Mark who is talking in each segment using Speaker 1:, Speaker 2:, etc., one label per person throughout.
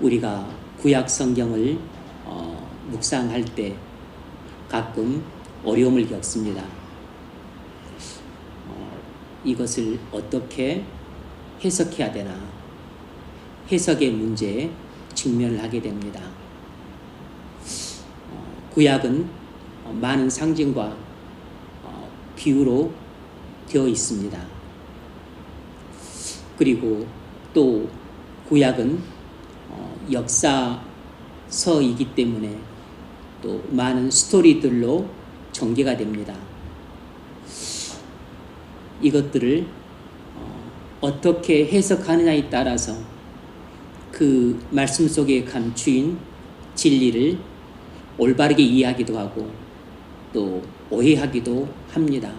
Speaker 1: 우리가 구약 성경을 묵상할 때 가끔 어려움을 겪습니다. 이것을 어떻게 해석해야 되나, 해석의 문제에 직면을 하게 됩니다. 구약은 많은 상징과 비유로 되어 있습니다. 그리고 또 구약은 역사서이기 때문에 또 많은 스토리들로 전개가 됩니다. 이것들을 어떻게 해석하느냐에 따라서 그 말씀 속에 감추인 진리를 올바르게 이해하기도 하고 또 오해하기도 합니다.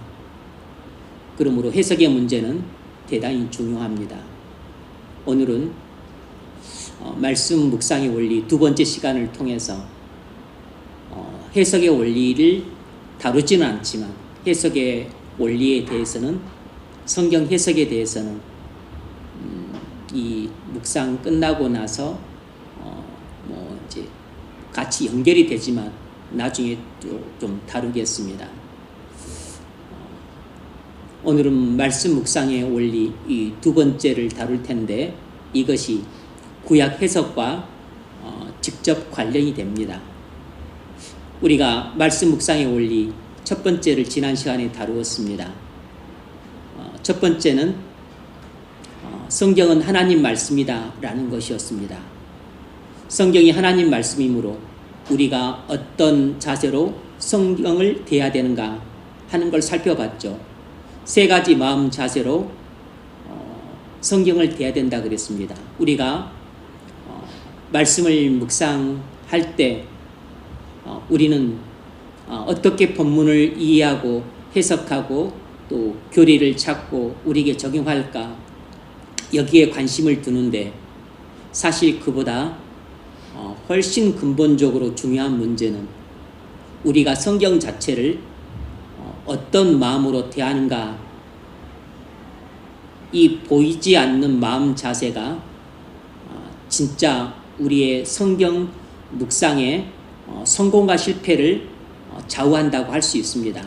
Speaker 1: 그러므로 해석의 문제는 대단히 중요합니다. 오늘은 말씀 묵상의 원리 두 번째 시간을 통해서 해석의 원리를 다루지는 않지만 해석의 원리에 대해서는, 성경 해석에 대해서는 이 묵상 끝나고 나서 이제 같이 연결이 되지만 나중에 좀 다루겠습니다. 오늘은 말씀 묵상의 원리 이 두 번째를 다룰 텐데 이것이 구약 해석과 직접 관련이 됩니다. 우리가 말씀 묵상의 원리 첫 번째를 지난 시간에 다루었습니다. 첫 번째는 성경은 하나님 말씀이다 라는 것이었습니다. 성경이 하나님 말씀이므로 우리가 어떤 자세로 성경을 대해야 되는가 하는 걸 살펴봤죠. 세 가지 마음 자세로 성경을 대해야 된다 그랬습니다. 우리가 말씀을 묵상할 때 우리는 어떻게 본문을 이해하고 해석하고 또 교리를 찾고 우리에게 적용할까, 여기에 관심을 두는데 사실 그보다 훨씬 근본적으로 중요한 문제는 우리가 성경 자체를 어떤 마음으로 대하는가, 이 보이지 않는 마음 자세가 진짜 우리의 성경 묵상의 성공과 실패를 좌우한다고 할 수 있습니다.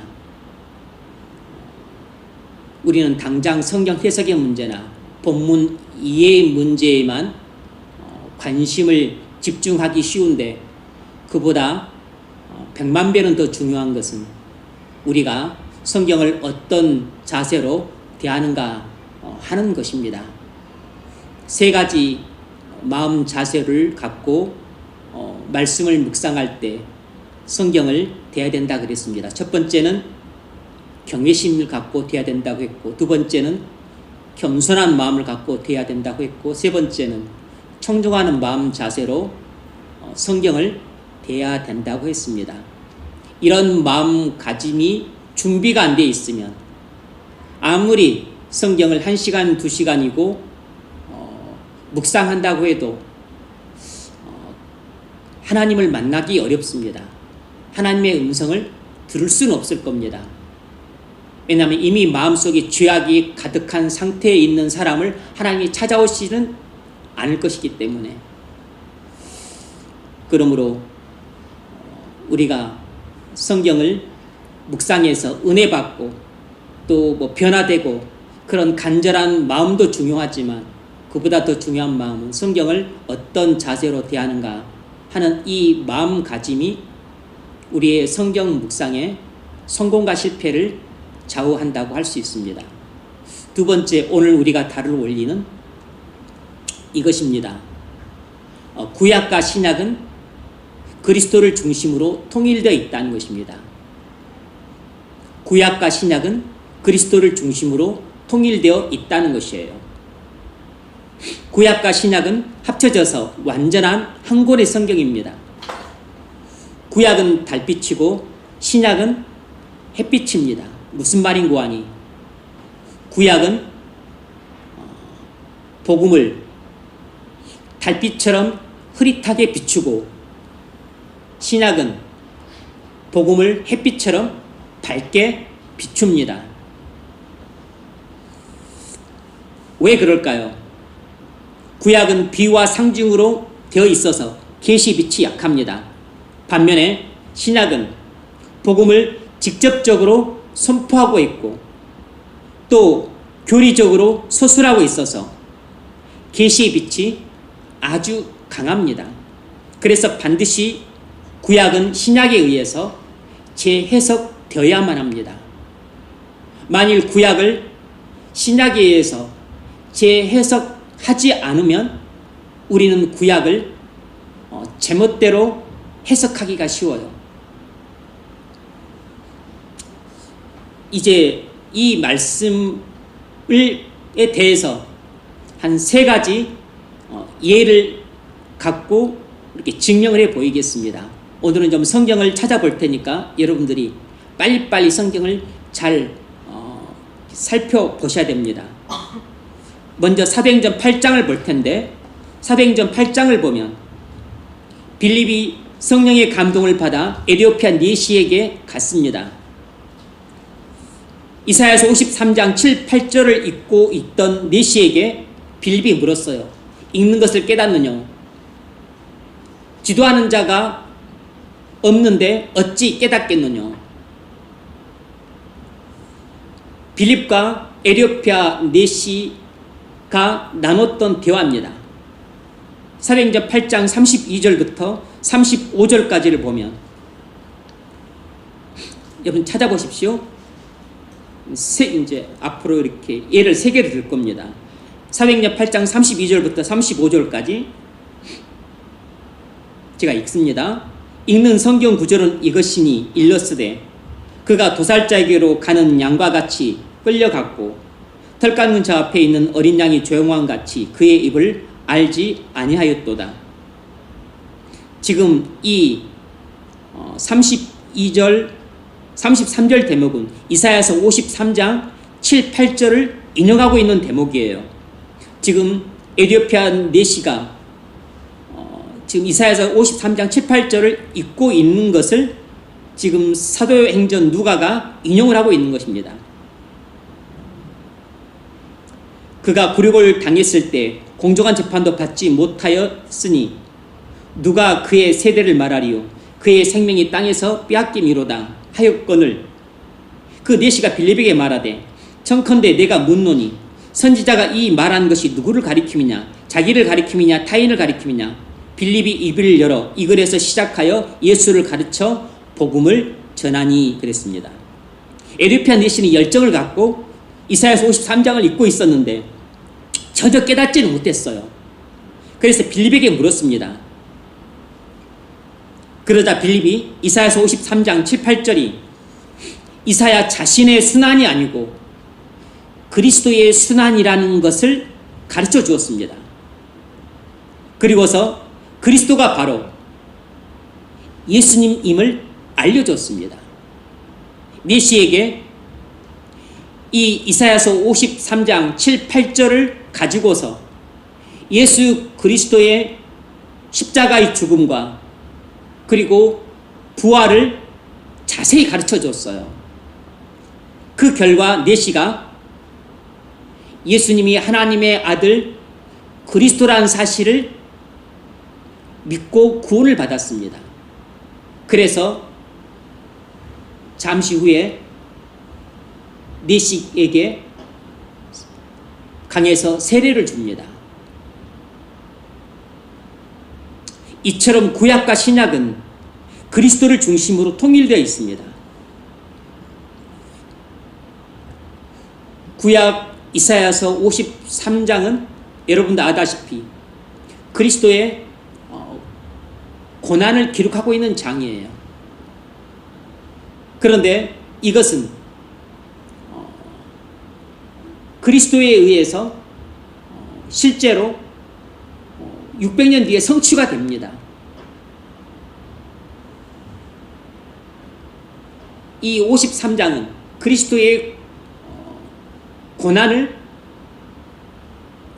Speaker 1: 우리는 당장 성경 해석의 문제나 본문 이해의 문제에만 관심을 집중하기 쉬운데 그보다 100만 배는 더 중요한 것은 우리가 성경을 어떤 자세로 대하는가 하는 것입니다. 세 가지 마음 자세를 갖고 말씀을 묵상할 때 성경을 대해야 된다 그랬습니다. 첫 번째는 경외심을 갖고 대해야 된다고 했고, 두 번째는 겸손한 마음을 갖고 대해야 된다고 했고, 세 번째는 청종하는 마음 자세로 성경을 대해야 된다고 했습니다. 이런 마음가짐이 준비가 안 돼 있으면 아무리 성경을 1시간, 2시간이고 묵상한다고 해도 하나님을 만나기 어렵습니다. 하나님의 음성을 들을 수는 없을 겁니다. 왜냐하면 이미 마음속에 죄악이 가득한 상태에 있는 사람을 하나님이 찾아오시는 않을 것이기 때문에. 그러므로 우리가 성경을 묵상해서 은혜 받고 또 변화되고 그런 간절한 마음도 중요하지만 그보다 더 중요한 마음은 성경을 어떤 자세로 대하는가 하는 이 마음가짐이 우리의 성경 묵상의 성공과 실패를 좌우한다고 할 수 있습니다. 두 번째, 오늘 우리가 다룰 원리는 이것입니다. 구약과 신약은 그리스도를 중심으로 통일되어 있다는 것입니다. 구약과 신약은 그리스도를 중심으로 통일되어 있다는 것이에요. 구약과 신약은 합쳐져서 완전한 한 권의 성경입니다. 구약은 달빛이고 신약은 햇빛입니다. 무슨 말인고 하니 구약은 복음을 달빛처럼 흐릿하게 비추고 신약은 복음을 햇빛처럼 밝게 비춥니다. 왜 그럴까요? 구약은 비와 상징으로 되어 있어서 계시 빛이 약합니다. 반면에 신약은 복음을 직접적으로 선포하고 있고 또 교리적으로 서술하고 있어서 계시의 빛이 아주 강합니다. 그래서 반드시 구약은 신약에 의해서 재해석되어야만 합니다. 만일 구약을 신약에 의해서 재해석하지 않으면 우리는 구약을 제멋대로 해석하기가 쉬워요. 이제 이 말씀에 대해서 한 3가지 예를 갖고 이렇게 증명을 해 보이겠습니다. 오늘은 좀 성경을 찾아볼 테니까 여러분들이 빨리빨리 성경을 잘 살펴보셔야 됩니다. 먼저 사도행전 8장을 볼 텐데 사도행전 8장을 보면 빌립이 성령의 감동을 받아 에티오피아 네시에게 갔습니다. 이사야서 53장 7, 8절을 읽고 있던 네시에게 빌립이 물었어요. 읽는 것을 깨닫느냐? 지도하는 자가 없는데 어찌 깨닫겠느냐? 빌립과 에티오피아 네시가 나눴던 대화입니다. 사도행전 8장 32절부터 35절까지를 보면 여러분 찾아보십시오. 이제 앞으로 이렇게 예를 3개를 들 겁니다. 사도행전 8장 32절부터 35절까지 제가 읽습니다. 읽는 성경 구절은 이것이니 일러스되 그가 도살자에게로 가는 양과 같이 끌려갔고 털 깎는 자 앞에 있는 어린 양이 조용한 같이 그의 입을 알지 아니하였도다. 지금 이 32절 33절 대목은 이사야서 53장 7, 8절을 인용하고 있는 대목이에요. 지금 에티오피아 네시가 지금 이사야서 53장 7, 8절을 읽고 있는 것을 지금 사도행전 누가가 인용을 하고 있는 것입니다. 그가 굴욕을 당했을 때 공정한 재판도 받지 못하였으니 누가 그의 세대를 말하리요? 그의 생명이 땅에서 빼앗김이로다 하였거늘 그 네시가 빌립에게 말하되 청컨대 내가 묻노니 선지자가 이 말한 것이 누구를 가리킴이냐? 자기를 가리킴이냐? 타인을 가리킴이냐? 빌립이 입을 열어 이 글에서 시작하여 예수를 가르쳐 복음을 전하니 그랬습니다. 에티오피아 네시는 열정을 갖고 이사야서 53장을 읽고 있었는데 전혀 깨닫지는 못했어요. 그래서 빌립에게 물었습니다. 그러자 빌립이 이사야서 53장 7, 8절이 이사야 자신의 순환이 아니고 그리스도의 순환이라는 것을 가르쳐 주었습니다. 그리고서 그리스도가 바로 예수님임을 알려줬습니다. 네시에게 이 이사야서 53장 7, 8절을 가지고서 예수 그리스도의 십자가의 죽음과 그리고 부활을 자세히 가르쳐 줬어요. 그 결과 네시가 예수님이 하나님의 아들 그리스도라는 사실을 믿고 구원을 받았습니다. 그래서 잠시 후에 네시에게 강에서 세례를 줍니다. 이처럼 구약과 신약은 그리스도를 중심으로 통일되어 있습니다. 구약 이사야서 53장은 여러분도 아다시피 그리스도의 고난을 기록하고 있는 장이에요. 그런데 이것은 그리스도에 의해서 실제로 600년 뒤에 성취가 됩니다. 이 53장은 그리스도의 고난을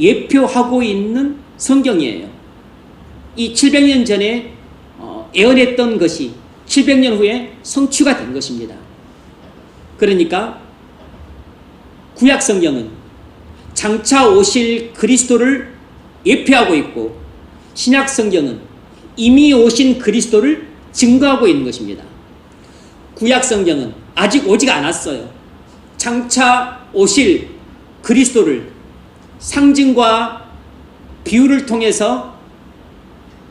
Speaker 1: 예표하고 있는 성경이에요. 이 700년 전에 예언했던 것이 700년 후에 성취가 된 것입니다. 그러니까 구약 성경은 장차 오실 그리스도를 예표하고 있고 신약 성경은 이미 오신 그리스도를 증거하고 있는 것입니다. 구약 성경은 아직 오지 않았어요. 장차 오실 그리스도를 상징과 비유를 통해서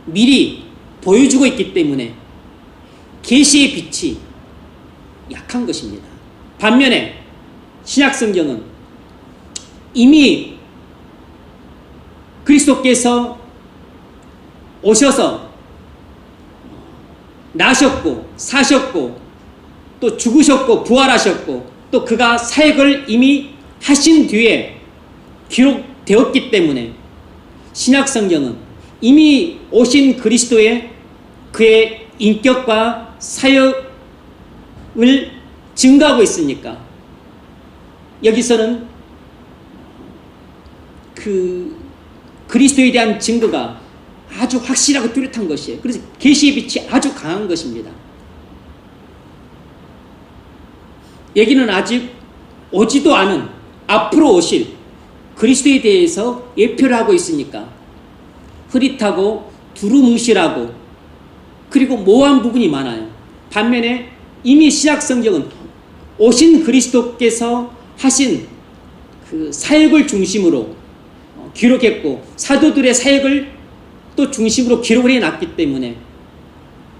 Speaker 1: 미리 보여주고 있기 때문에 계시의 빛이 약한 것입니다. 반면에 신약 성경은 이미 그리스도께서 오셔서 나셨고 사셨고 또 죽으셨고 부활하셨고 또 그가 사역을 이미 하신 뒤에 기록되었기 때문에 신약 성경은 이미 오신 그리스도의 그의 인격과 사역을 증거하고 있으니까 여기서는 그 그리스도에 대한 증거가 아주 확실하고 뚜렷한 것이에요. 그래서 계시의 빛이 아주 강한 것입니다. 여기는 아직 오지도 않은 앞으로 오실 그리스도에 대해서 예표를 하고 있으니까 흐릿하고 두루뭉실하고 그리고 모호한 부분이 많아요. 반면에 이미 신약 성경은 오신 그리스도께서 하신 그 사역을 중심으로 기록했고 사도들의 사역을 또 중심으로 기록을 해놨기 때문에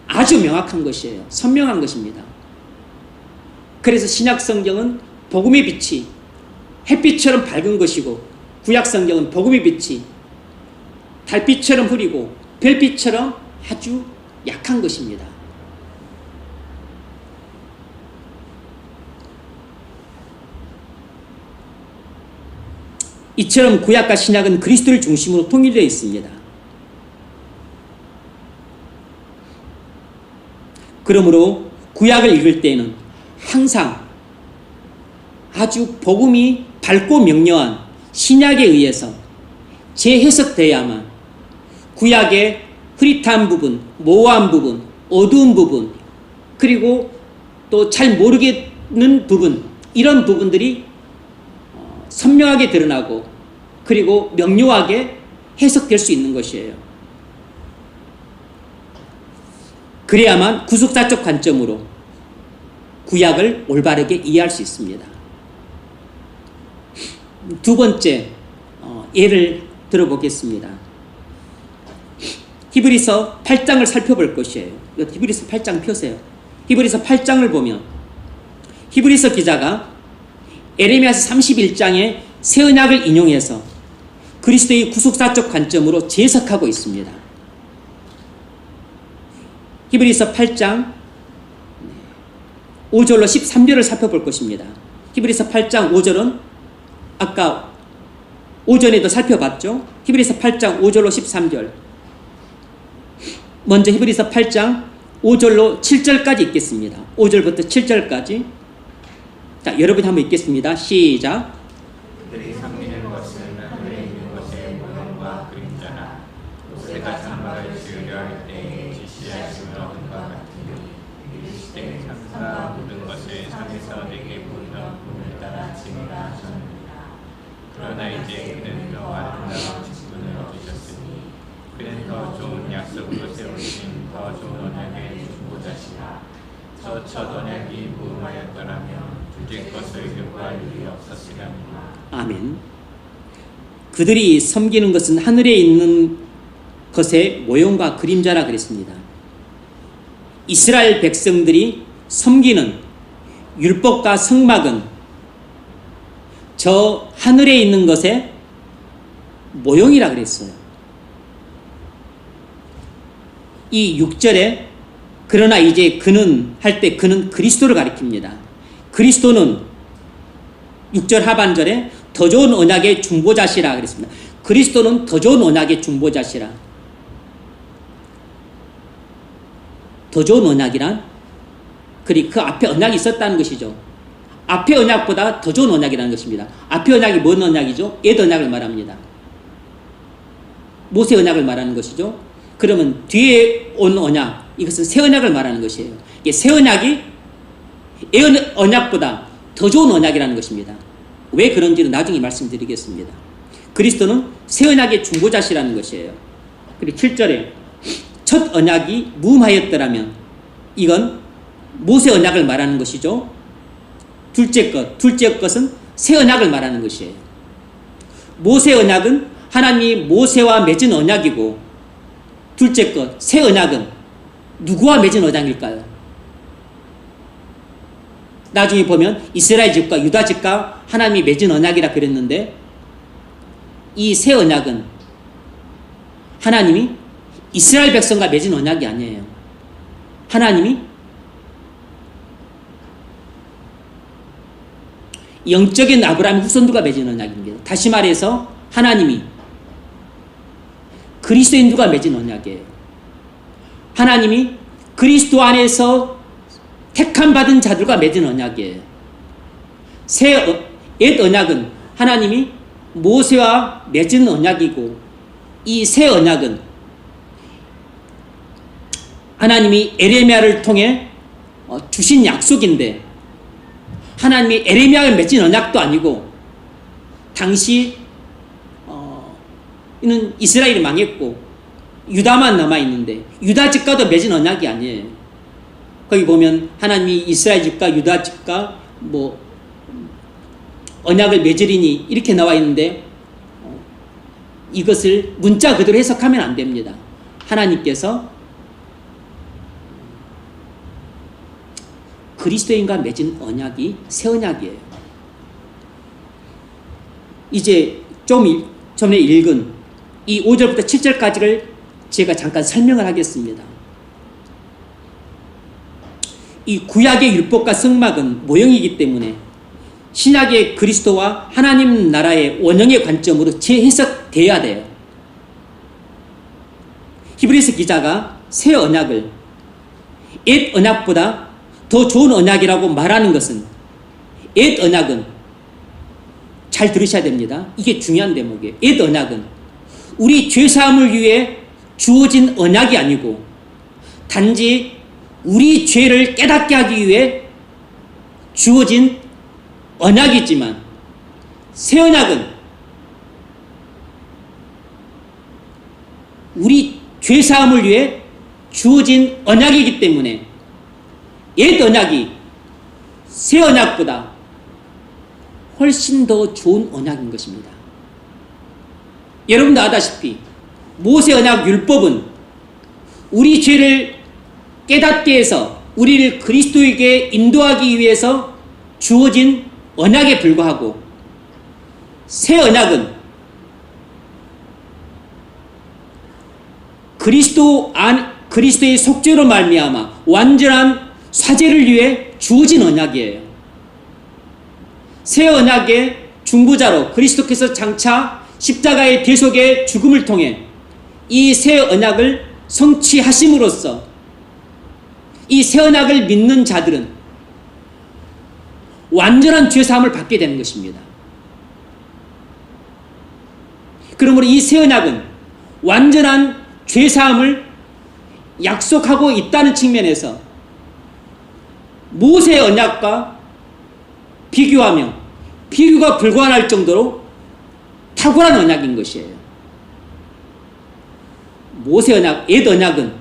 Speaker 1: 아주 명확한 것이에요. 선명한 것입니다. 그래서 신약 성경은 복음의 빛이 햇빛처럼 밝은 것이고 구약 성경은 복음의 빛이 달빛처럼 흐리고 별빛처럼 아주 약한 것입니다. 이처럼 구약과 신약은 그리스도를 중심으로 통일되어 있습니다. 그러므로 구약을 읽을 때에는 항상 아주 복음이 밝고 명료한 신약에 의해서 재해석되어야만 구약의 흐릿한 부분, 모호한 부분, 어두운 부분, 그리고 또 잘 모르겠는 부분, 이런 부분들이 선명하게 드러나고 그리고 명료하게 해석될 수 있는 것이에요. 그래야만 구속사적 관점으로 구약을 올바르게 이해할 수 있습니다. 두 번째 예를 들어보겠습니다. 히브리서 8장을 살펴볼 것이에요. 히브리서 8장 펴세요. 히브리서 8장을 보면 히브리서 기자가 에레미야서 31장의 새 언약을 인용해서 그리스도의 구속사적 관점으로 재해석하고 있습니다. 히브리서 8장 5절로 13절을 살펴볼 것입니다. 히브리서 8장 5절은 아까 오전에도 살펴봤죠. 히브리서 8장 5절로 13절. 먼저 히브리서 8장 5절로 7절까지 읽겠습니다. 5절부터 7절까지. 자, 여러분이 한번 읽겠습니다. 시작.
Speaker 2: 그들이 섬기는 것은 하늘에 있는 것의 모형과 그림자나 모세가 장막을 지으려 할 때에 지시하심을 얻은 것 같으니 이르시되 산과 모든 것을 산에서 내게 보이던 분을 따라 지으라 하셨느니라. 그러나 이제 그는 더 아름다운 직분을 얻으셨으니 그는 더 좋은 약속으로 세우신 더 좋은 언약의 중보자시라. 첫 언약이 무음하였더라면 둘째 것을 요구할 일이 없었으려니와.
Speaker 1: 아멘. 그들이 섬기는 것은 하늘에 있는 것의 모형과 그림자라 그랬습니다. 이스라엘 백성들이 섬기는 율법과 성막은 저 하늘에 있는 것의 모형이라 그랬어요. 이 6절에 그러나 이제 그는 할 때 그는 그리스도를 가리킵니다. 그리스도는 6절 하반절에 더 좋은 언약의 중보자시라 그랬습니다. 그리스도는 더 좋은 언약의 중보자시라. 더 좋은 언약이란 그 앞에 언약이 있었다는 것이죠. 앞에 언약보다 더 좋은 언약이라는 것입니다. 앞에 언약이 뭔 언약이죠? 옛 언약을 말합니다. 모세 언약을 말하는 것이죠. 그러면 뒤에 온 언약, 이것은 새 언약을 말하는 것이에요. 새 언약이 옛 언약보다 더 좋은 언약이라는 것입니다. 왜 그런지는 나중에 말씀드리겠습니다. 그리스도는 새 언약의 중보자시라는 것이에요. 그리고 7절에 첫 언약이 무음하였더라면 이건 모세 언약을 말하는 것이죠. 둘째 것은 새 언약을 말하는 것이에요. 모세 언약은 하나님이 모세와 맺은 언약이고, 둘째 것, 새 언약은 누구와 맺은 언약일까요? 나중에 보면 이스라엘 집과 유다 집과 하나님이 맺은 언약이라 그랬는데, 이 새 언약은 하나님이 이스라엘 백성과 맺은 언약이 아니에요. 하나님이 영적인 아브라함 후손들과 맺은 언약입니다. 다시 말해서 하나님이 그리스도인들과 맺은 언약이에요. 하나님이 그리스도 안에서 택함 받은 자들과 맺은 언약이에요. 옛 언약은 하나님이 모세와 맺은 언약이고, 이 새 언약은 하나님이 에레미야를 통해 주신 약속인데, 하나님이 에레미야를 맺은 언약도 아니고, 당시 이는 이스라엘이 망했고 유다만 남아있는데 유다 집과도 맺은 언약이 아니에요. 거기 보면 하나님이 이스라엘 집과 유다 집과 뭐 언약을 맺으리니 이렇게 나와 있는데, 이것을 문자 그대로 해석하면 안 됩니다. 하나님께서 그리스도인과 맺은 언약이 새 언약이에요. 이제 좀 전에 읽은 이 5절부터 7절까지를 제가 잠깐 설명을 하겠습니다. 이 구약의 율법과 성막은 모형이기 때문에 신약의 그리스도와 하나님 나라의 원형의 관점으로 재해석되어야 돼요. 히브리서 기자가 새 언약을 옛 언약보다 더 좋은 언약이라고 말하는 것은, 옛 언약은 잘 들으셔야 됩니다. 이게 중요한 대목이에요. 옛 언약은 우리 죄사함을 위해 주어진 언약이 아니고 단지 우리 죄를 깨닫게 하기 위해 주어진 언약이지만, 새 언약은 우리 죄사함을 위해 주어진 언약이기 때문에 옛 언약이 새 언약보다 훨씬 더 좋은 언약인 것입니다. 여러분도 아다시피 모세 언약 율법은 우리 죄를 깨닫게 해서 우리를 그리스도에게 인도하기 위해서 주어진 언약에 불과하고, 새 언약은 그리스도의 속죄로 말미암아 완전한 사죄를 위해 주어진 언약이에요. 새 언약의 중보자로 그리스도께서 장차 십자가의 대속의 죽음을 통해 이 새 언약을 성취하심으로써 이 새 언약을 믿는 자들은 완전한 죄사함을 받게 되는 것입니다. 그러므로 이 새 언약은 완전한 죄사함을 약속하고 있다는 측면에서 모세의 언약과 비교하면 비교가 불가능할 정도로 탁월한 언약인 것이에요. 모세 언약, 옛 언약은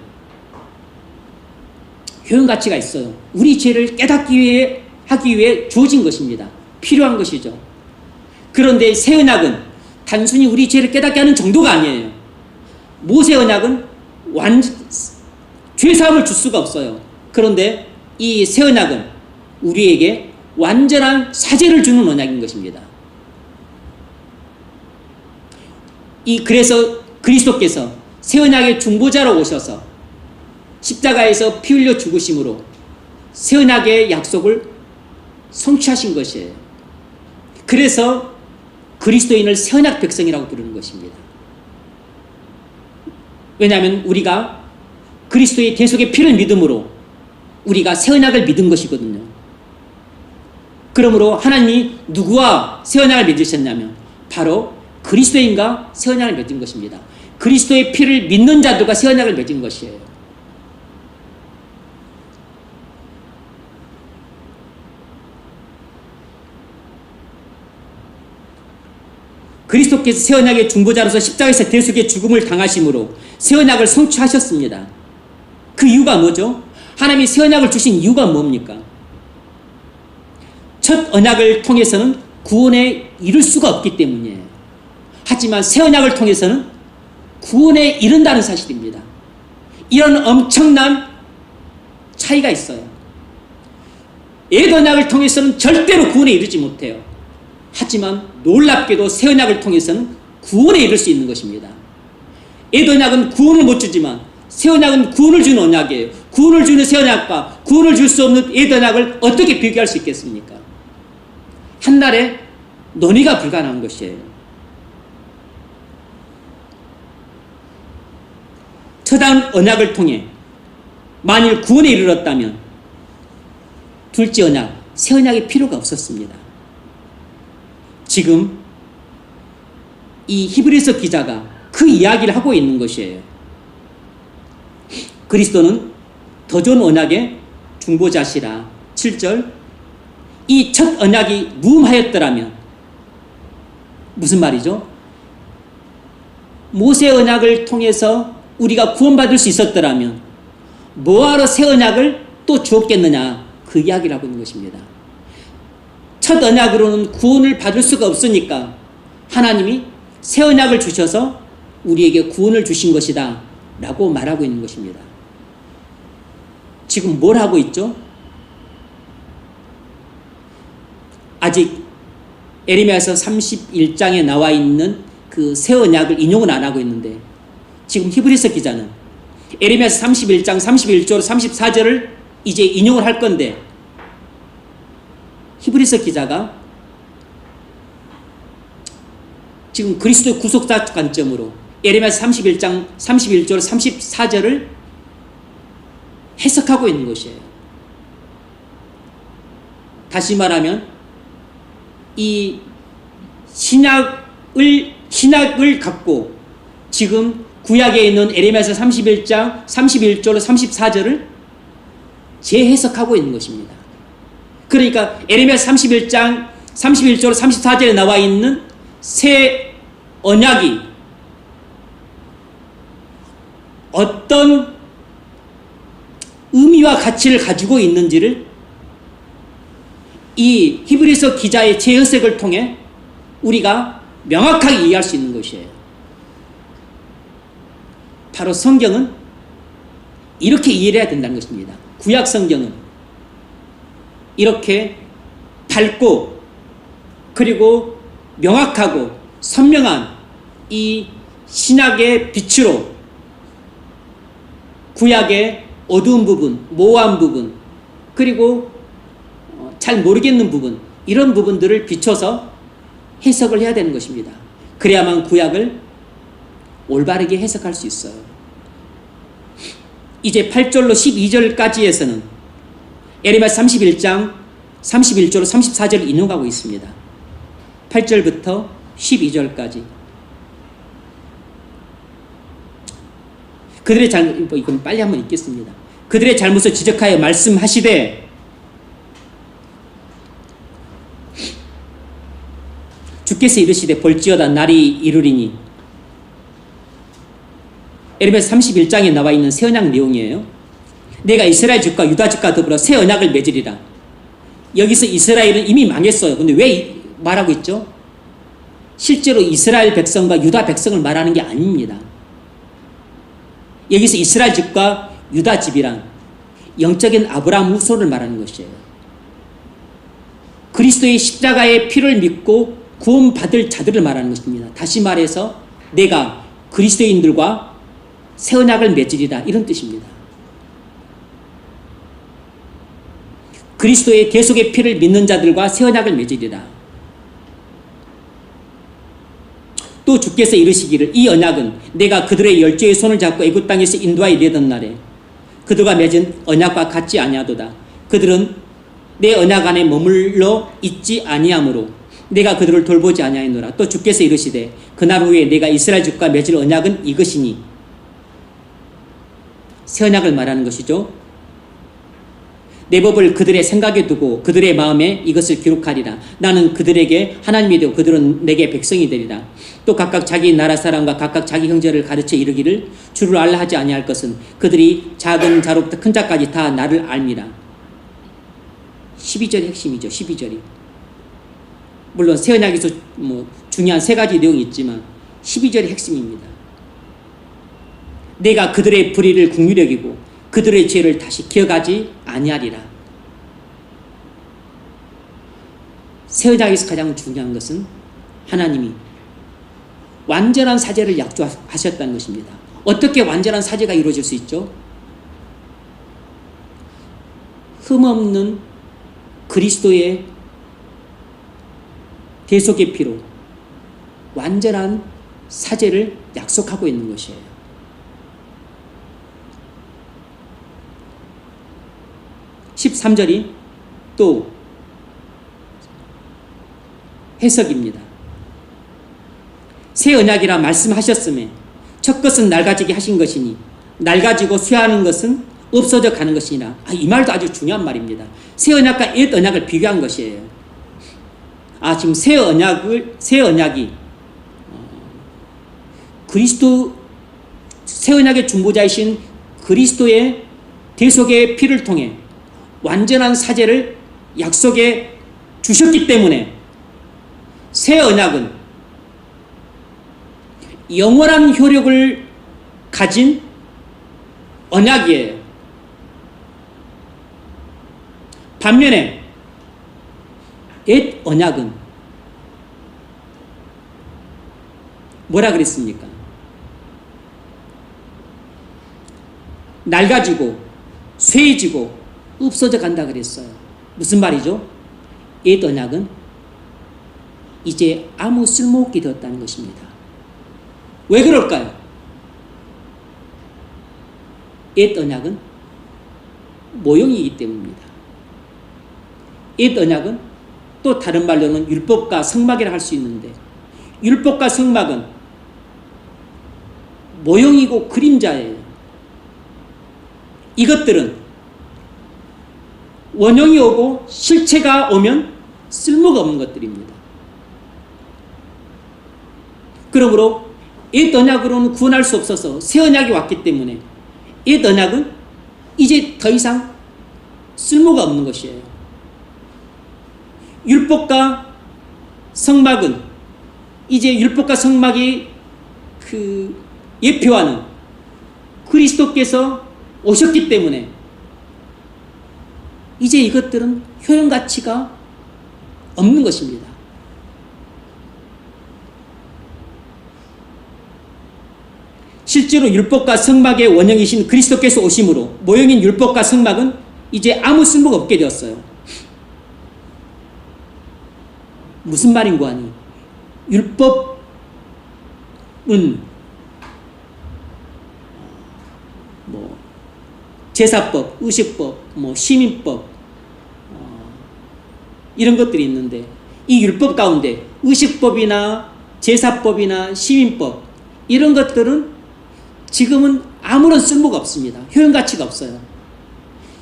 Speaker 1: 효용 가치가 있어요. 우리 죄를 깨닫기 위해 하기 위해 주어진 것입니다. 필요한 것이죠. 그런데 새 언약은 단순히 우리 죄를 깨닫게 하는 정도가 아니에요. 모세 언약은 죄사함을 줄 수가 없어요. 그런데 이 새 언약은 우리에게 완전한 사죄를 주는 언약인 것입니다. 그래서 그리스도께서 새 언약의 중보자로 오셔서 십자가에서 피 흘려 죽으심으로 새 언약의 약속을 성취하신 것이에요. 그래서 그리스도인을 새 언약 백성이라고 부르는 것입니다. 왜냐하면 우리가 그리스도의 대속의 피를 믿음으로 우리가 새 언약을 믿은 것이거든요. 그러므로 하나님이 누구와 새 언약을 맺으셨냐면 바로 그리스도인과 새 언약을 맺은 것입니다. 그리스도의 피를 믿는 자들과 새 언약을 맺은 것이에요. 그리스도께서 새 언약의 중보자로서 십자가에서 대속의 죽음을 당하심으로 새 언약을 성취하셨습니다. 그 이유가 뭐죠? 하나님이 새 언약을 주신 이유가 뭡니까? 첫 언약을 통해서는 구원에 이를 수가 없기 때문이에요. 하지만 새 언약을 통해서는 구원에 이른다는 사실입니다. 이런 엄청난 차이가 있어요. 옛 언약을 통해서는 절대로 구원에 이르지 못해요. 하지만 놀랍게도 새 언약을 통해서는 구원에 이를 수 있는 것입니다. 옛 언약은 구원을 못 주지만 새 언약은 구원을 주는 언약이에요. 구원을 주는 새 언약과 구원을 줄 수 없는 옛 언약을 어떻게 비교할 수 있겠습니까? 한날에 논의가 불가능한 것이에요. 첫 언약을 통해 만일 구원에 이르렀다면 둘째 언약, 새 언약이 필요가 없었습니다. 지금 이 히브리서 기자가 그 이야기를 하고 있는 것이에요. 그리스도는 더 좋은 언약의 중보자시라. 7절, 이 첫 언약이 무음하였더라면 무슨 말이죠? 모세 언약을 통해서 우리가 구원받을 수 있었더라면 뭐하러 새 언약을 또 주었겠느냐, 그 이야기를 하고 있는 것입니다. 첫 언약으로는 구원을 받을 수가 없으니까 하나님이 새 언약을 주셔서 우리에게 구원을 주신 것이다 라고 말하고 있는 것입니다. 지금 뭘 하고 있죠? 아직 에레미야서 31장에 나와 있는 그 새 언약을 인용은 안 하고 있는데 지금 히브리서 기자는 에레미야서 31장 31절 34절을 이제 인용을 할 건데 히브리서 기자가 지금 그리스도의 구속사 관점으로 에레미야서 31장 31절 34절을 해석하고 있는 것이에요. 다시 말하면 이 신약을 갖고 지금 구약에 있는 에레미야서 31장 31절 34절을 재해석하고 있는 것입니다. 그러니까 에레미야서 31장 31절 34절에 나와 있는 새 언약이 어떤 의미와 가치를 가지고 있는지를 이 히브리서 기자의 재해석을 통해 우리가 명확하게 이해할 수 있는 것이에요. 바로 성경은 이렇게 이해를 해야 된다는 것입니다. 구약 성경은 이렇게 밝고 그리고 명확하고 선명한 이 신약의 빛으로 구약의 어두운 부분, 모호한 부분, 그리고 잘 모르겠는 부분, 이런 부분들을 비춰서 해석을 해야 되는 것입니다. 그래야만 구약을 올바르게 해석할 수 있어요. 이제 8절로 12절까지에서는 에레미야 31장 31절 34절을 인용하고 있습니다. 8절부터 12절까지. 그들의 잘못, 이건 빨리 한번 읽겠습니다. 그들의 잘못을 지적하여 말씀하시되 주께서 이르시되 볼지어다 날이 이르리니, 에레미야 31장에 나와 있는 새 언약 내용이에요. 내가 이스라엘 집과 유다 집과 더불어 새 언약을 맺으리라. 여기서 이스라엘은 이미 망했어요. 근데 왜 말하고 있죠? 실제로 이스라엘 백성과 유다 백성을 말하는 게 아닙니다. 여기서 이스라엘 집과 유다 집이란 영적인 아브라함 후손을 말하는 것이에요. 그리스도의 십자가의 피를 믿고 구원받을 자들을 말하는 것입니다. 다시 말해서 내가 그리스도인들과 새 언약을 맺으리라, 이런 뜻입니다. 그리스도의 대속의 피를 믿는 자들과 새 언약을 맺으리라. 또 주께서 이르시기를 이 언약은 내가 그들의 열조의 손을 잡고 애굽 땅에서 인도하여 내던 날에 그들과 맺은 언약과 같지 아니하도다. 그들은 내 언약 안에 머물러 있지 아니하므로 내가 그들을 돌보지 아니하노라. 또 주께서 이르시되 그날 후에 내가 이스라엘 집과 맺을 언약은 이것이니, 새 언약을 말하는 것이죠. 내 법을 그들의 생각에 두고 그들의 마음에 이것을 기록하리라. 나는 그들에게 하나님이 되고 그들은 내게 백성이 되리라. 또 각각 자기 나라 사람과 각각 자기 형제를 가르쳐 이르기를 주를 알라 하지 아니할 것은 그들이 작은 자로부터 큰 자까지 다 나를 알미라. 12절이 핵심이죠. 12절이. 물론 새 언약에서 중요한 세 가지 내용이 있지만 12절이 핵심입니다. 내가 그들의 불의를 긍휼히 여기고 그들의 죄를 다시 기억하지 아니하리라. 새 언약에서 가장 중요한 것은 하나님이 완전한 사죄를 약속하셨다는 것입니다. 어떻게 완전한 사죄가 이루어질 수 있죠? 흠없는 그리스도의 대속의 피로 완전한 사죄를 약속하고 있는 것이에요. (13절이) 또 해석입니다. 새 언약이라 말씀하셨음에 첫 것은 낡아지게 하신 것이니 낡아지고 쇠하는 것은 없어져 가는 것이니라. 이 말도 아주 중요한 말입니다. 새 언약과 옛 언약을 비교한 것이에요. 지금 새 언약이 그리스도 새 언약의 중보자이신 그리스도의 대속의 피를 통해 완전한 사죄를 약속해 주셨기 때문에 새 언약은 영원한 효력을 가진 언약이에요. 반면에 옛 언약은 뭐라 그랬습니까? 낡아지고 쇠해지고 없어져 간다 그랬어요. 무슨 말이죠? 옛 언약은 이제 아무 쓸모없게 되었다는 것입니다. 왜 그럴까요? 옛 언약은 모형이기 때문입니다. 옛 언약은 또 다른 말로는 율법과 성막이라 할 수 있는데 율법과 성막은 모형이고 그림자예요. 이것들은 원형이 오고 실체가 오면 쓸모가 없는 것들입니다. 그러므로 옛 언약으로는 구원할 수 없어서 새 언약이 왔기 때문에 옛 언약은 이제 더 이상 쓸모가 없는 것이에요. 율법과 성막은 이제 율법과 성막이 예표하는 그리스도께서 오셨기 때문에 이제 이것들은 효용 가치가 없는 것입니다. 실제로 율법과 성막의 원형이신 그리스도께서 오심으로 모형인 율법과 성막은 이제 아무 쓸모가 없게 되었어요. 무슨 말인고 하니 율법은 제사법, 의식법, 시민법 이런 것들이 있는데 이 율법 가운데 의식법이나 제사법이나 시민법 이런 것들은 지금은 아무런 쓸모가 없습니다. 효용가치가 없어요.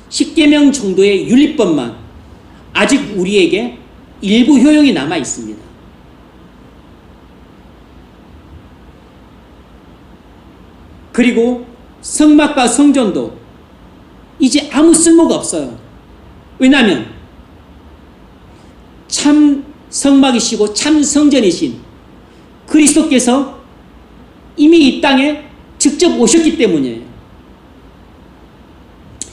Speaker 1: 십계명 정도의 율리법만 아직 우리에게 일부 효용이 남아 있습니다. 그리고 성막과 성전도 이제 아무 쓸모가 없어요. 왜냐하면 참 성막이시고 참 성전이신 그리스도께서 이미 이 땅에 직접 오셨기 때문이에요.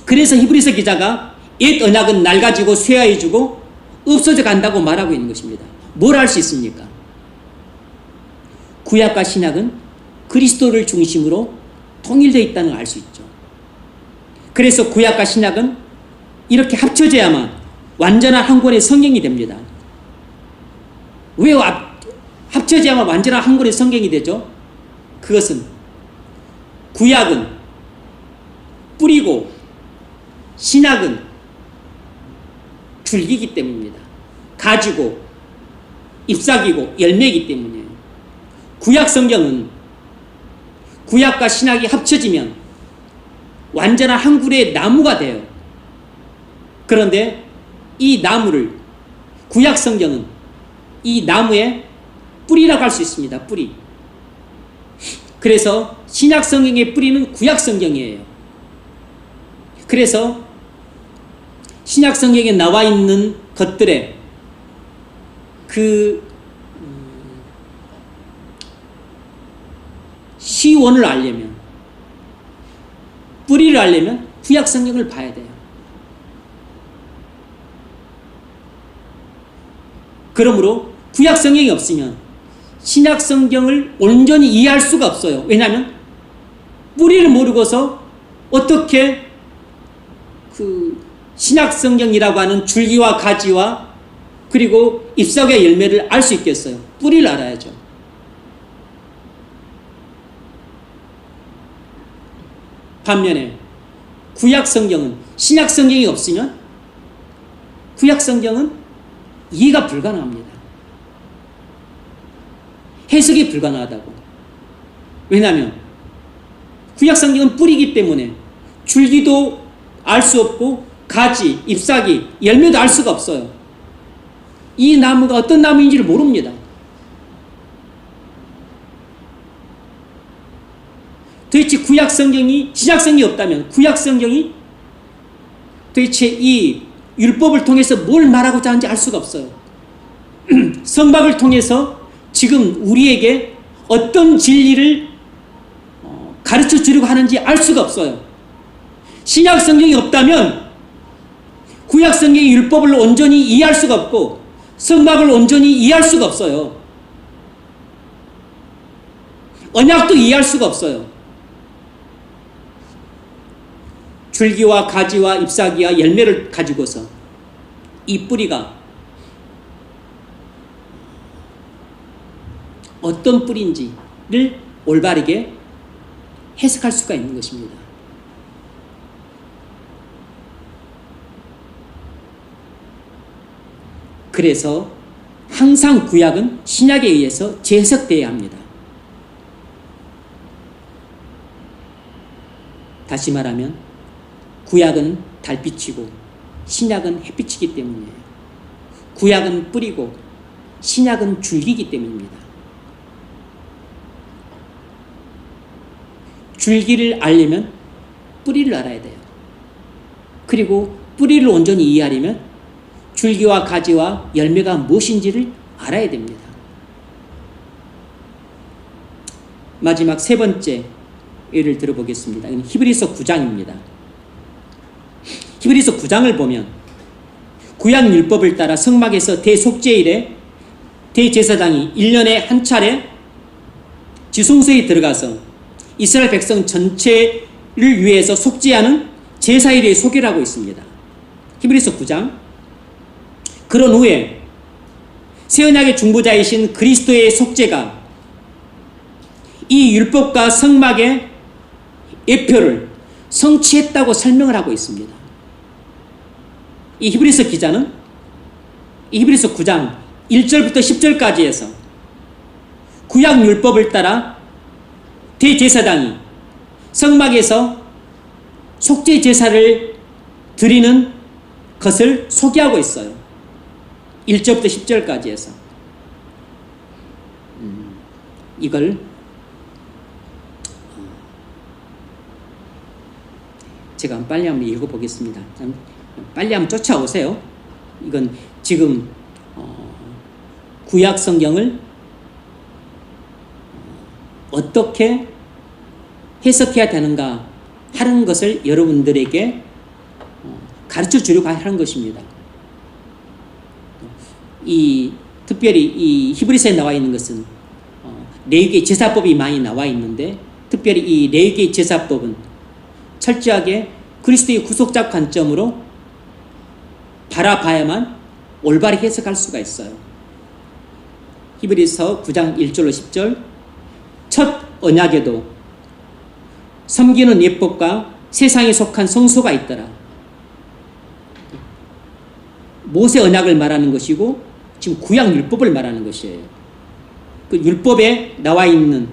Speaker 1: 그래서 히브리서 기자가 옛 언약은 낡아지고 쇠하여지고 없어져 간다고 말하고 있는 것입니다. 뭘 할 수 있습니까? 구약과 신약은 그리스도를 중심으로 통일되어 있다는 걸 알 수 있죠. 그래서 구약과 신약은 이렇게 합쳐져야만 완전한 한 권의 성경이 됩니다. 왜 합쳐져야만 완전한 한 권의 성경이 되죠? 그것은 구약은 뿌리고 신약은 줄기이기 때문입니다. 가지고 잎사귀고 열매이기 때문이에요. 구약 성경은 구약과 신약이 합쳐지면 완전한 한 그루의 나무가 돼요. 그런데 이 나무를 구약 성경은 이 나무의 뿌리라고 할 수 있습니다. 뿌리. 그래서 신약 성경의 뿌리는 구약 성경이에요. 그래서 신약 성경에 나와 있는 것들의 그 시원을 알려면, 뿌리를 알려면 구약 성경을 봐야 돼요. 그러므로 구약 성경이 없으면 신약 성경을 온전히 이해할 수가 없어요. 왜냐하면 뿌리를 모르고서 어떻게 그 신약 성경이라고 하는 줄기와 가지와 그리고 잎사귀와 열매를 알 수 있겠어요. 뿌리를 알아야죠. 반면에 구약 성경은, 신약 성경이 없으면 구약 성경은 이해가 불가능합니다. 해석이 불가능하다고. 왜냐하면 구약 성경은 뿌리이기 때문에 줄기도 알 수 없고 가지, 잎사귀, 열매도 알 수가 없어요. 이 나무가 어떤 나무인지를 모릅니다. 도대체 구약 성경이, 신약 성경이 없다면 구약 성경이 도대체 이 율법을 통해서 뭘 말하고자 하는지 알 수가 없어요. 성막을 통해서 지금 우리에게 어떤 진리를 가르쳐 주려고 하는지 알 수가 없어요. 신약 성경이 없다면 구약 성경의 율법을 온전히 이해할 수가 없고 성막을 온전히 이해할 수가 없어요. 언약도 이해할 수가 없어요. 줄기와 가지와 잎사귀와 열매를 가지고서 이 뿌리가 어떤 뿌리인지를 올바르게 해석할 수가 있는 것입니다. 그래서 항상 구약은 신약에 의해서 재해석되어야 합니다. 다시 말하면 구약은 달빛이고 신약은 햇빛이기 때문이에요. 구약은 뿌리고 신약은 줄기이기 때문입니다. 줄기를 알려면 뿌리를 알아야 돼요. 그리고 뿌리를 온전히 이해하려면 줄기와 가지와 열매가 무엇인지를 알아야 됩니다. 마지막 세 번째 예를 들어보겠습니다. 히브리서 9장입니다. 히브리서 9장을 보면 구약 율법을 따라 성막에서 대속죄일에 대제사장이 1년에 한 차례 지성소에 들어가서 이스라엘 백성 전체를 위해서 속죄하는 제사일의 소개를 하고 있습니다. 히브리서 9장. 그런 후에 새언약의 중보자이신 그리스도의 속죄가 이 율법과 성막의 예표를 성취했다고 설명을 하고 있습니다. 이 히브리서 기자는 이 히브리서 9장 1절부터 10절까지 해서 구약 율법을 따라 대제사장이 성막에서 속죄 제사를 드리는 것을 소개하고 있어요. 1절부터 10절까지 해서 이걸 제가 빨리 한번 읽어보겠습니다. 빨리 한번 쫓아오세요. 이건 지금 구약 성경을 어떻게 해석해야 되는가 하는 것을 여러분들에게 가르쳐 주려고 하는 것입니다. 특별히 이 히브리서에 나와 있는 것은 레위기의 제사법이 많이 나와 있는데 특별히 이 레위기의 제사법은 철저하게 그리스도의 구속자 관점으로 바라봐야만 올바르게 해석할 수가 있어요. 히브리서 9장 1절로 10절. 첫 언약에도 섬기는 예법과 세상에 속한 성소가 있더라. 모세 언약을 말하는 것이고 지금 구약 율법을 말하는 것이에요. 그 율법에 나와 있는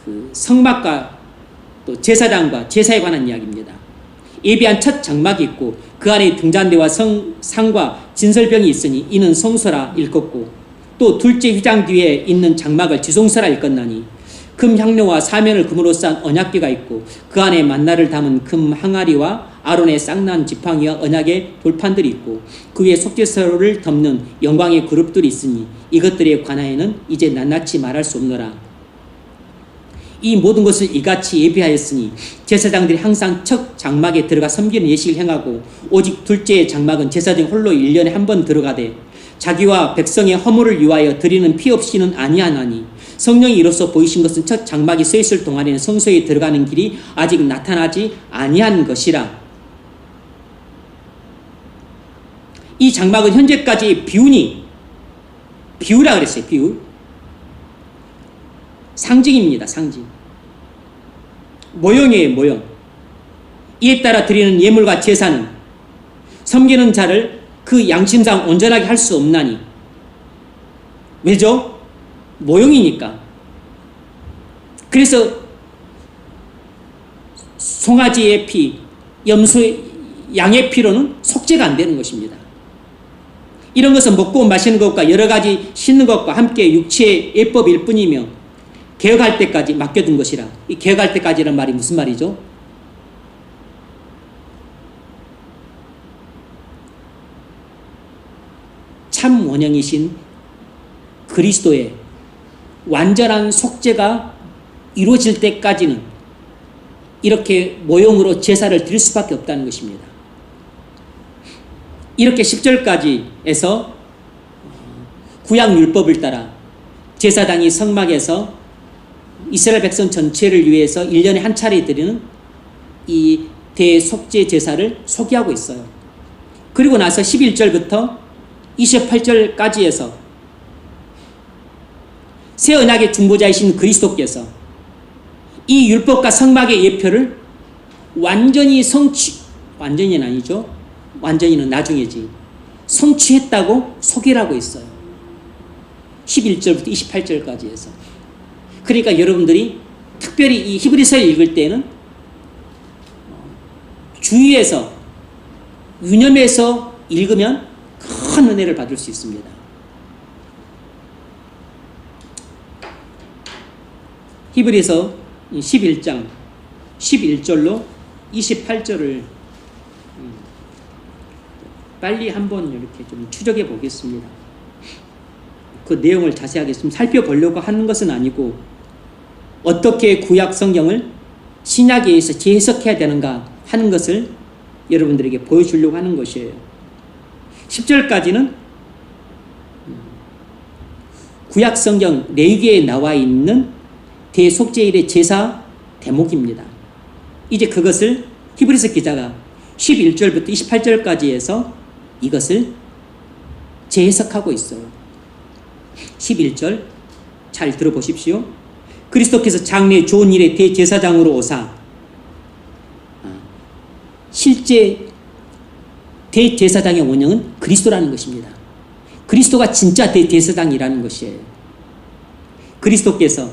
Speaker 1: 그 성막과 또 제사장과 제사에 관한 이야기입니다. 예비한 첫 장막이 있고 그 안에 등잔대와 상과 진설병이 있으니 이는 성소라 일컫고 또 둘째 휘장 뒤에 있는 장막을 지성소라 일컫나니 금 향료와 사면을 금으로 싼 언약궤가 있고 그 안에 만나를 담은 금 항아리와 아론의 쌍난 지팡이와 언약의 돌판들이 있고 그 위에 속죄서를 덮는 영광의 그룹들이 있으니 이것들에 관하여는 이제 낱낱이 말할 수 없노라. 이 모든 것을 이같이 예비하였으니 제사장들이 항상 첫 장막에 들어가 섬기는 예식을 행하고 오직 둘째 장막은 제사장 홀로 1년에 한 번 들어가되 자기와 백성의 허물을 위하여 드리는 피 없이는 아니하나니 성령이 이로써 보이신 것은 첫 장막이 서 있을 동안에는 성소에 들어가는 길이 아직 나타나지 아니한 것이라. 이 장막은 현재까지 비유라 그랬어요. 비유. 상징입니다. 상징. 모형이에요. 모형. 이에 따라 드리는 예물과 제사는 섬기는 자를 그 양심상 온전하게 할 수 없나니. 왜죠? 모형이니까. 그래서 송아지의 피, 양의 피로는 속죄가 안 되는 것입니다. 이런 것은 먹고 마시는 것과 여러 가지 씻는 것과 함께 육체의 예법일 뿐이며 개혁할 때까지 맡겨둔 것이라. 이 개혁할 때까지라는 말이 무슨 말이죠? 참 원형이신 그리스도의 완전한 속죄가 이루어질 때까지는 이렇게 모형으로 제사를 드릴 수밖에 없다는 것입니다. 이렇게 10절까지에서 구약율법을 따라 제사장이 성막에서 이스라엘 백성 전체를 위해서 1년에 한 차례 드리는 이 대속죄 제사를 소개하고 있어요. 그리고 나서 11절부터 28절까지에서 새 언약의 중보자이신 그리스도께서 이 율법과 성막의 예표를 완전히는 아니죠. 완전히는 나중이지. 성취했다고 소개를 하고 있어요. 11절부터 28절까지 해서. 그러니까 여러분들이 특별히 이 히브리서를 읽을 때는 주의해서 유념해서 읽으면 큰 은혜를 받을 수 있습니다. 히브리서 11장 11절로 28절을 빨리 한번 이렇게 좀 추적해 보겠습니다. 그 내용을 자세하게 좀 살펴보려고 하는 것은 아니고 어떻게 구약 성경을 신약에 의해서 재해석해야 되는가 하는 것을 여러분들에게 보여주려고 하는 것이에요. 10절까지는 구약 성경 레위기에 나와 있는 대속죄일의 제사 대목입니다. 이제 그것을 히브리서 기자가 11절부터 28절까지 해서 이것을 재해석하고 있어요. 11절 잘 들어보십시오. 그리스도께서 장래 좋은 일의 대제사장으로 오사 실제 대제사장의 원형은 그리스도라는 것입니다. 그리스도가 진짜 대제사장이라는 것이에요. 그리스도께서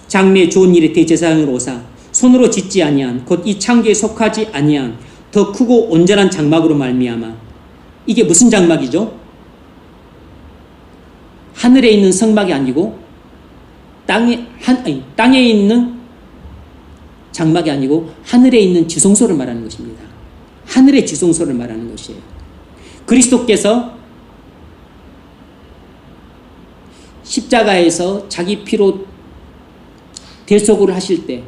Speaker 1: 장래 좋은 일의 대제사장으로 오사 손으로 짓지 아니한 곧 이 창조에 속하지 아니한 더 크고 온전한 장막으로 말미암아. 이게 무슨 장막이죠? 하늘에 있는 성막이 아니고 땅에 있는 장막이 아니고 하늘에 있는 지성소를 말하는 것입니다. 하늘의 지성소를 말하는 것이에요. 그리스도께서 십자가에서 자기 피로 대속을 하실 때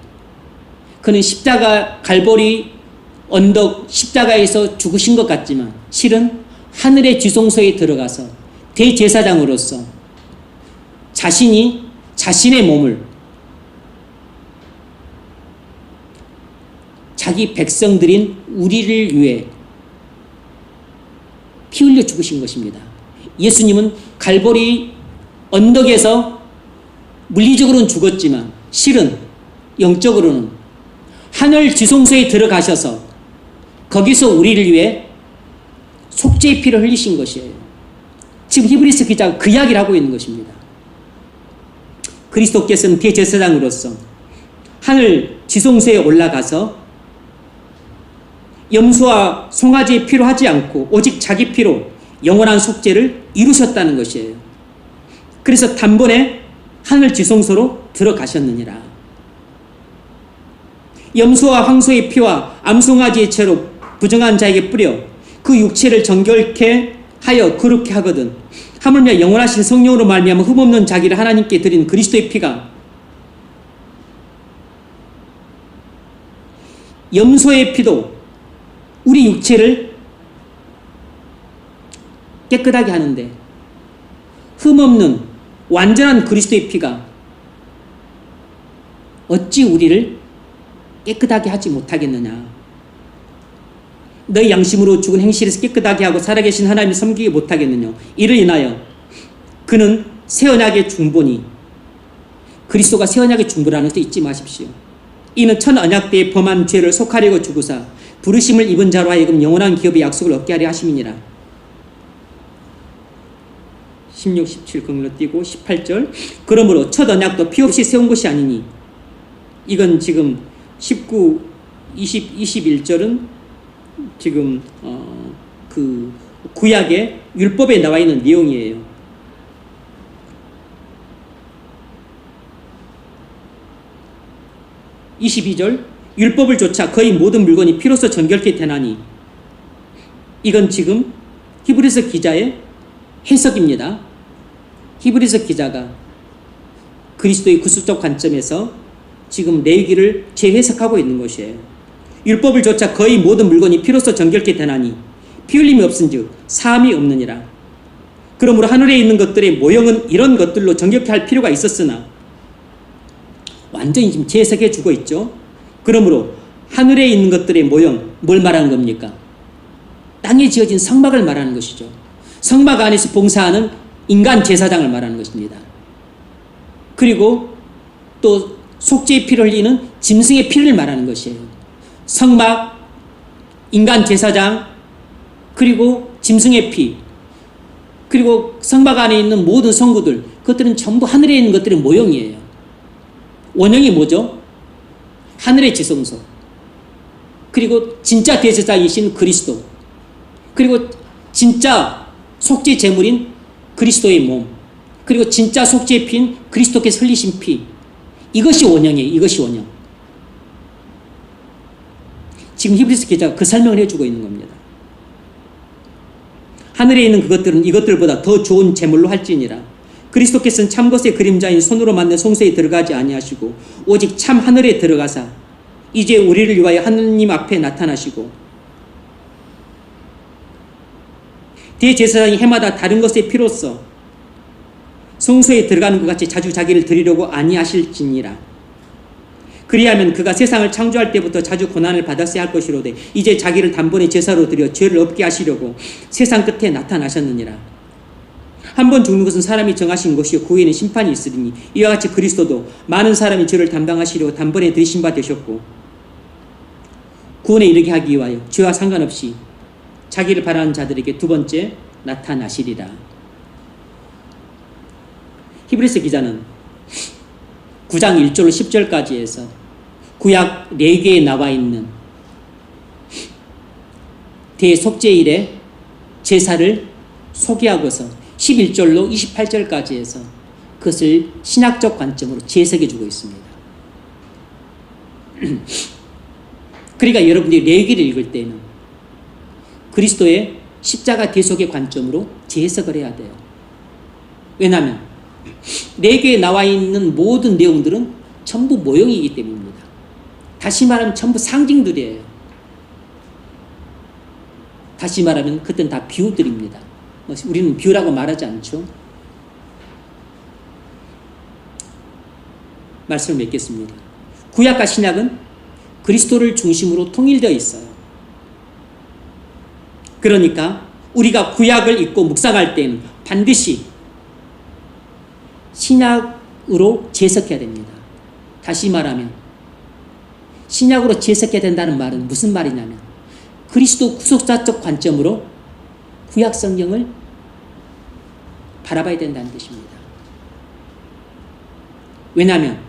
Speaker 1: 그는 십자가 갈보리 언덕 십자가에서 죽으신 것 같지만 실은 하늘의 지성소에 들어가서 대제사장으로서 자신이 자신의 몸을 자기 백성들인 우리를 위해 피 흘려 죽으신 것입니다. 예수님은 갈보리 언덕에서 물리적으로는 죽었지만 실은 영적으로는 하늘 지성소에 들어가셔서 거기서 우리를 위해 속죄의 피를 흘리신 것이에요. 지금 히브리서 기자가 그 이야기를 하고 있는 것입니다. 그리스도께서는 대제사장으로서 하늘 지성소에 올라가서 염소와 송아지의 피로 하지 않고 오직 자기 피로 영원한 속죄를 이루셨다는 것이에요. 그래서 단번에 하늘 지성소로 들어가셨느니라. 염소와 황소의 피와 암송아지의 채로 부정한 자에게 뿌려 그 육체를 정결케 하여 거룩케 하거든 하물며 영원하신 성령으로 말미암아 흠없는 자기를 하나님께 드린 그리스도의 피가 염소의 피도 우리 육체를 깨끗하게 하는데 흠없는 완전한 그리스도의 피가 어찌 우리를 깨끗하게 하지 못하겠느냐. 너희 양심으로 죽은 행실에서 깨끗하게 하고 살아계신 하나님을 섬기게 못하겠느냐. 이를 인하여 그는 새 언약의 중보니 그리스도가 새 언약의 중보라는 것도 잊지 마십시오. 이는 첫 언약 때에 범한 죄를 속하려고 죽으사 부르심을 입은 자로 하여금 영원한 기업의 약속을 얻게 하려 하심이니라. 16, 17 거기로 띄고 18절 그러므로 첫 언약도 피 없이 세운 것이 아니니 이건 지금 19, 20, 21절은 지금 그 구약의 율법에 나와 있는 내용이에요. 22절 율법을 조차 거의 모든 물건이 피로써 정결케 되나니 이건 지금 히브리서 기자의 해석입니다. 히브리서 기자가 그리스도의 구속적 관점에서 지금 레위기를 재해석하고 있는 것이에요. 율법을 조차 거의 모든 물건이 피로써 정결케 되나니 피 흘림이 없은즉 사함이 없느니라. 그러므로 하늘에 있는 것들의 모형은 이런 것들로 정결케 할 필요가 있었으나 완전히 지금 재해석해 주고 있죠. 그러므로 하늘에 있는 것들의 모형 뭘 말하는 겁니까? 땅에 지어진 성막을 말하는 것이죠. 성막 안에서 봉사하는 인간 제사장을 말하는 것입니다. 그리고 또 속죄의 피를 흘리는 짐승의 피를 말하는 것이에요. 성막, 인간 제사장, 그리고 짐승의 피, 그리고 성막 안에 있는 모든 성구들, 그것들은 전부 하늘에 있는 것들의 모형이에요. 원형이 뭐죠? 하늘의 지성소, 그리고 진짜 대제사이신 그리스도, 그리고 진짜 속죄 제물인 그리스도의 몸, 그리고 진짜 속죄의 피인 그리스도께서 흘리신 피, 이것이 원형이에요. 이것이 원형. 지금 히브리서 기자가 그 설명을 해주고 있는 겁니다. 하늘에 있는 그것들은 이것들보다 더 좋은 제물로 할지니라. 그리스도께서는 참것의 그림자인 손으로 만든 성소에 들어가지 아니하시고 오직 참 하늘에 들어가사 이제 우리를 위하여 하느님 앞에 나타나시고 대제사장이 해마다 다른 것의 피로써 성소에 들어가는 것 같이 자주 자기를 드리려고 아니하실지니라. 그리하면 그가 세상을 창조할 때부터 자주 고난을 받았어야 할 것이로되 이제 자기를 단번에 제사로 드려 죄를 없게 하시려고 세상 끝에 나타나셨느니라. 한 번 죽는 것은 사람이 정하신 것이요 그 후에는 심판이 있으리니 이와 같이 그리스도도 많은 사람이 죄를 담당하시려고 단번에 들이신 바 되셨고 구원에 이르게 하기 위하여 죄와 상관없이 자기를 바라는 자들에게 두 번째 나타나시리라. 히브리서 기자는 9장 1절로 10절까지 해서 구약 레위기에 나와 있는 대속죄일의 제사를 소개하고서 11절로 28절까지 해서 그것을 신학적 관점으로 재해석해 주고 있습니다. 그러니까 여러분들이 레위기를 읽을 때는 그리스도의 십자가 대속의 관점으로 재해석을 해야 돼요. 왜냐하면 레위기에 나와 있는 모든 내용들은 전부 모형이기 때문입니다. 다시 말하면 전부 상징들이에요. 다시 말하면 그때는 다 비유들입니다. 우리는 비유라고 말하지 않죠. 말씀을 맺겠습니다. 구약과 신약은 그리스도를 중심으로 통일되어 있어요. 그러니까 우리가 구약을 읽고 묵상할 때는 반드시 신약으로 재해석해야 됩니다. 다시 말하면 신약으로 재해석해야 된다는 말은 무슨 말이냐면 그리스도 구속사적 관점으로 구약 성경을 바라봐야 된다는 뜻입니다. 왜냐하면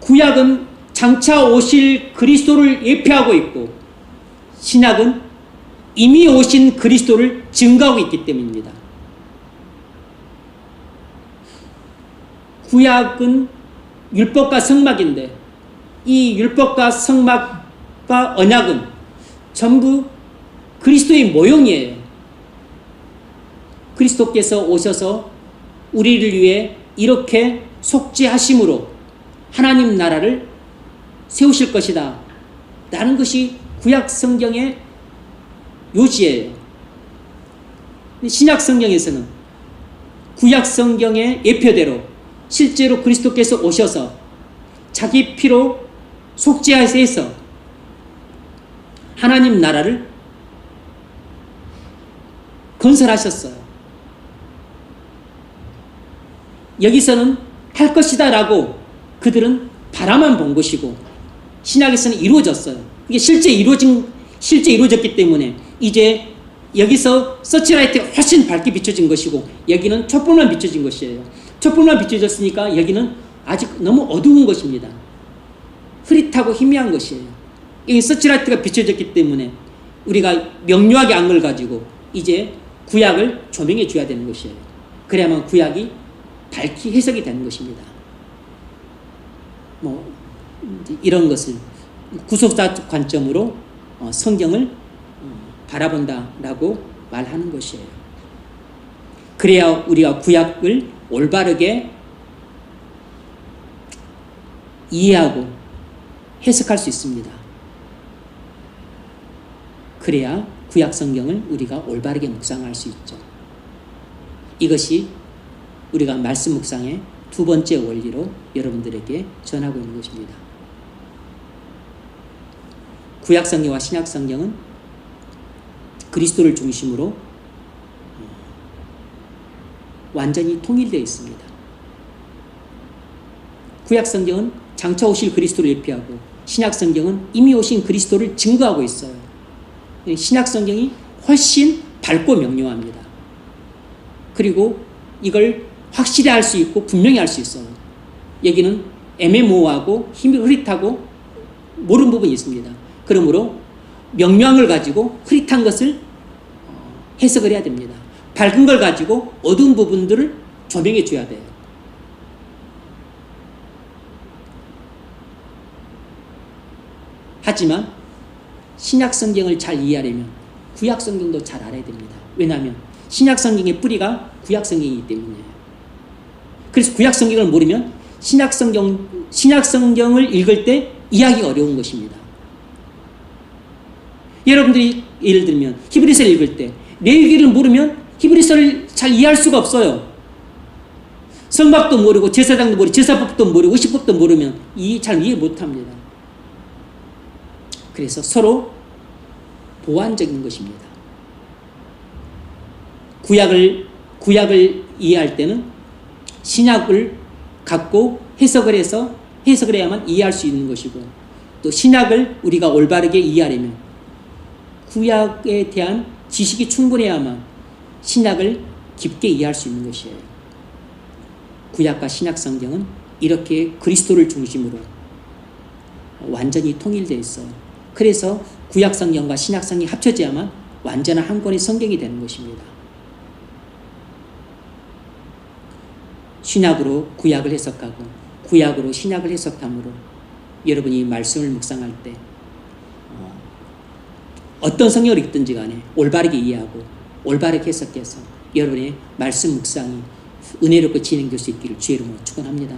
Speaker 1: 구약은 장차 오실 그리스도를 예표하고 있고 신약은 이미 오신 그리스도를 증거하고 있기 때문입니다. 구약은 율법과 성막인데 이 율법과 성막과 언약은 전부 그리스도의 모형이에요. 그리스도께서 오셔서 우리를 위해 이렇게 속죄하심으로 하나님 나라를 세우실 것이다 라는 것이 구약 성경의 요지예요. 신약 성경에서는 구약 성경의 예표대로 실제로 그리스도께서 오셔서 자기 피로 속죄하셔서 하나님 나라를 건설하셨어요. 여기서는 할 것이다 라고 그들은 바라만 본 것이고 신약에서는 이루어졌어요. 이게 실제 이루어졌기 때문에 이제 여기서 서치라이트가 훨씬 밝게 비춰진 것이고 여기는 촛불만 비춰진 것이에요. 촛불만 비춰졌으니까 여기는 아직 너무 어두운 것입니다. 흐릿하고 희미한 것이에요. 여기 서치라이트가 비춰졌기 때문에 우리가 명료하게 안 걸 가지고 이제 구약을 조명해 줘야 되는 것이에요. 그래야만 구약이 밝게 해석이 되는 것입니다. 이런 것을 구속사 관점으로 성경을 바라본다라고 말하는 것이에요. 그래야 우리가 구약을 올바르게 이해하고 해석할 수 있습니다. 그래야 구약 성경을 우리가 올바르게 묵상할 수 있죠. 이것이 우리가 말씀 묵상의 두 번째 원리로 여러분들에게 전하고 있는 것입니다. 구약 성경과 신약 성경은 그리스도를 중심으로 완전히 통일되어 있습니다. 구약 성경은 장차 오실 그리스도를 예표하고 신약 성경은 이미 오신 그리스도를 증거하고 있어요. 신약 성경이 훨씬 밝고 명료합니다. 그리고 이걸 확실히 알 수 있고 분명히 알 수 있어요. 여기는 애매모호하고 힘이 흐릿하고 모르는 부분이 있습니다. 그러므로 명료한 걸 가지고 흐릿한 것을 해석을 해야 됩니다. 밝은 걸 가지고 어두운 부분들을 조명해 줘야 돼요. 하지만 신약 성경을 잘 이해하려면 구약 성경도 잘 알아야 됩니다. 왜냐하면 신약 성경의 뿌리가 구약 성경이기 때문이에요. 그래서 구약 성경을 모르면 신약 성경을 읽을 때 이해하기가 어려운 것입니다. 여러분들이 예를 들면 히브리서를 읽을 때 레위기를 모르면 히브리서를 잘 이해할 수가 없어요. 성막도 모르고 제사장도 모르고 제사법도 모르고 의식법도 모르면 잘 이해 못합니다. 그래서 서로 보완적인 것입니다. 구약을 이해할 때는 신약을 갖고 해석을 해야만 이해할 수 있는 것이고 또 신약을 우리가 올바르게 이해하려면 구약에 대한 지식이 충분해야만 신약을 깊게 이해할 수 있는 것이에요. 구약과 신약 성경은 이렇게 그리스도를 중심으로 완전히 통일되어 있어요. 그래서 구약 성경과 신약 성경이 합쳐져야만 완전한 한 권의 성경이 되는 것입니다. 신약으로 구약을 해석하고 구약으로 신약을 해석함으로 여러분이 말씀을 묵상할 때 어떤 성경을 읽든지 간에 올바르게 이해하고 올바르게 해석해서 여러분의 말씀 묵상이 은혜롭게 진행될 수 있기를 주의 이름으로 축원합니다.